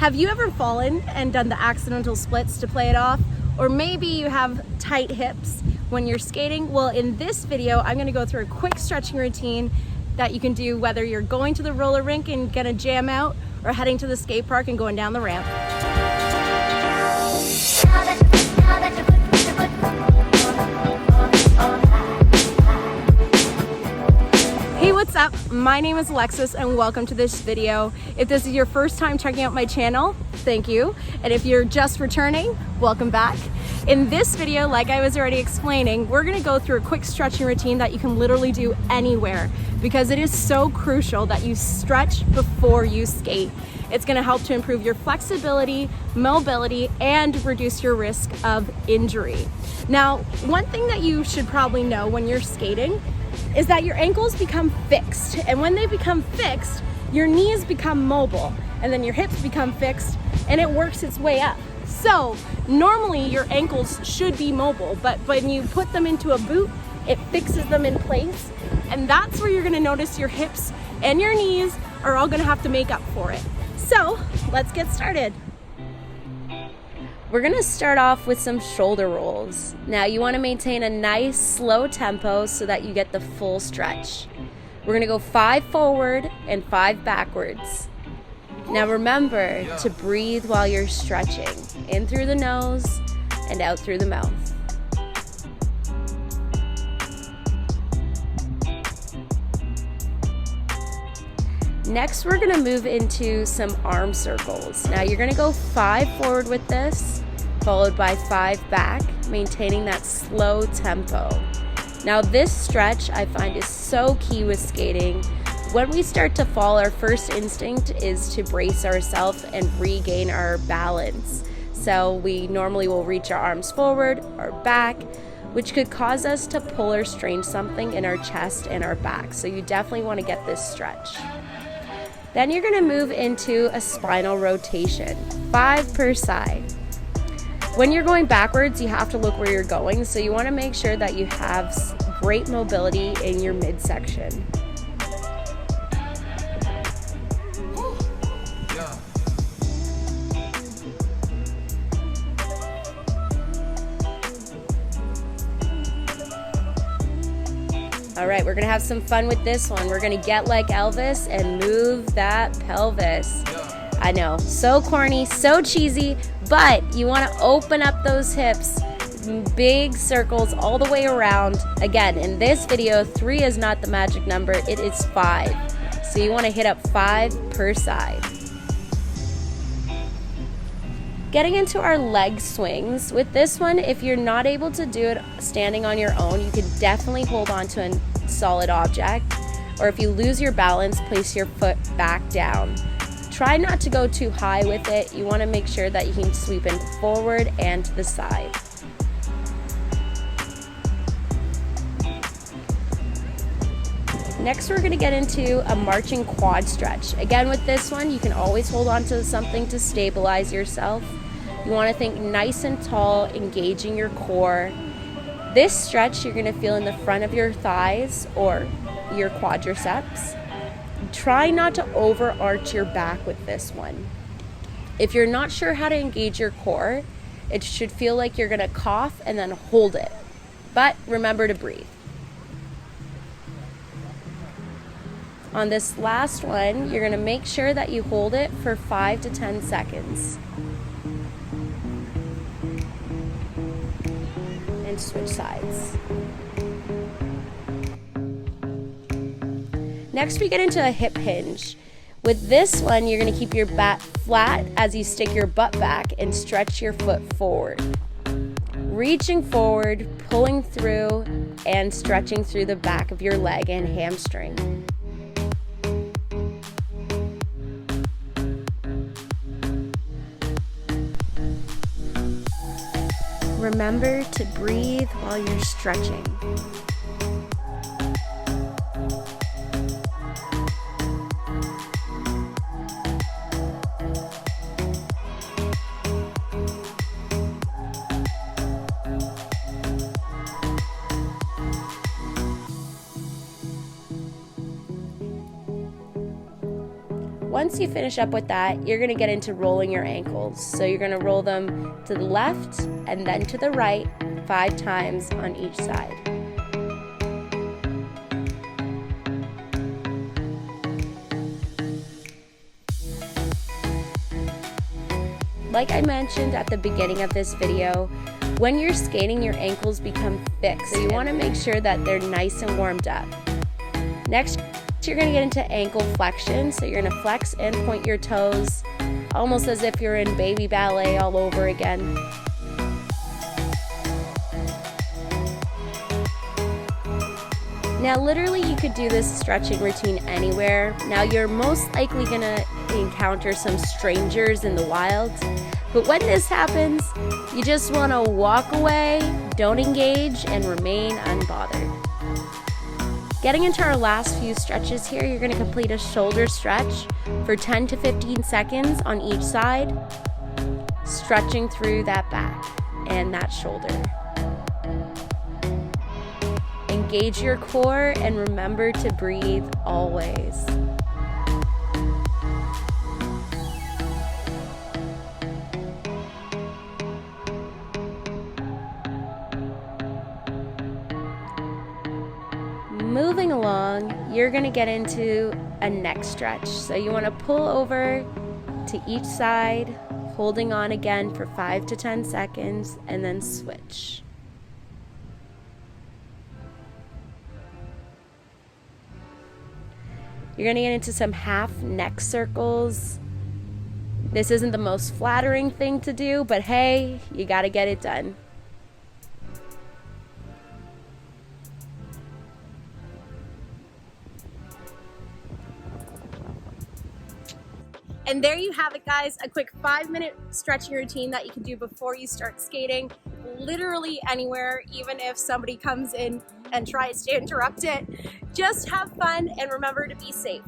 Have you ever fallen and done the accidental splits to play it off? Or maybe you have tight hips when you're skating? Well, in this video, I'm gonna go through a quick stretching routine that you can do whether you're going to the roller rink and gonna jam out or heading to the skate park and going down the ramp. Hey, what's up? My name is Alexis and welcome to this video. If this is your first time checking out my channel, thank you. And if you're just returning, welcome back. In this video, like I was already explaining, we're gonna go through a quick stretching routine that you can literally do anywhere because it is so crucial that you stretch before you skate. It's gonna help to improve your flexibility, mobility, and reduce your risk of injury. Now, one thing that you should probably know when you're skating is that your ankles become fixed. And when they become fixed, your knees become mobile, and then your hips become fixed, and it works its way up. So normally your ankles should be mobile, but when you put them into a boot, it fixes them in place. And that's where you're gonna notice your hips and your knees are all gonna have to make up for it. So let's get started. We're gonna start off with some shoulder rolls. Now you wanna maintain a nice slow tempo so that you get the full stretch. We're gonna go 5 forward and 5 backwards. Now remember to breathe while you're stretching, in through the nose and out through the mouth. Next, we're gonna move into some arm circles. Now you're gonna go 5 forward with this, followed by 5 back, maintaining that slow tempo. Now this stretch I find is so key with skating. When we start to fall, our first instinct is to brace ourselves and regain our balance. So we normally will reach our arms forward or back, which could cause us to pull or strain something in our chest and our back. So you definitely want to get this stretch. Then you're going to move into a spinal rotation, 5 per side. When you're going backwards, you have to look where you're going, so you want to make sure that you have great mobility in your midsection. All right, we're gonna have some fun with this one. We're gonna get like Elvis and move that pelvis. I know, so corny, so cheesy, but you wanna open up those hips, big circles all the way around. Again, in this video, 3 is not the magic number, it is 5. So you wanna hit up 5 per side. Getting into our leg swings. With this one, if you're not able to do it standing on your own, you can definitely hold on to a solid object, or if you lose your balance, place your foot back down. Try not to go too high with it. You want to make sure that you can sweep in forward and to the side. Next, we're going to get into a marching quad stretch. Again, with this one, you can always hold on to something to stabilize yourself. You want to think nice and tall, engaging your core. This stretch you're going to feel in the front of your thighs or your quadriceps. Try not to overarch your back with this one. If you're not sure how to engage your core, it should feel like you're going to cough and then hold it. But remember to breathe. On this last one, you're going to make sure that you hold it for 5 to 10 seconds. And switch sides. Next, we get into a hip hinge. With this one, you're going to keep your back flat as you stick your butt back and stretch your foot forward. Reaching forward, pulling through, and stretching through the back of your leg and hamstring. Remember to breathe while you're stretching. Once once you finish up with that, you're gonna get into rolling your ankles. So you're gonna roll them to the left and then to the right 5 times on each side. Like I mentioned at the beginning of this video, when you're skating, your ankles become fixed. So you want to make sure that they're nice and warmed up. Next, you're going to get into ankle flexion. So you're going to flex and point your toes, almost as if you're in baby ballet all over again. Now, literally, you could do this stretching routine anywhere. Now, you're most likely going to encounter some strangers in the wild, but when this happens, you just want to walk away, don't engage, and remain unbothered. Getting into our last few stretches here, you're going to complete a shoulder stretch for 10 to 15 seconds on each side, stretching through that back and that shoulder. Engage your core and remember to breathe always. Moving along, you're going to get into a neck stretch. So you want to pull over to each side, holding on again for 5 to 10 seconds, and then switch. You're going to get into some half neck circles. This isn't the most flattering thing to do, but hey, you got to get it done. And there you have it, guys, a quick 5-minute stretching routine that you can do before you start skating, literally anywhere, even if somebody comes in and tries to interrupt it. Just have fun and remember to be safe.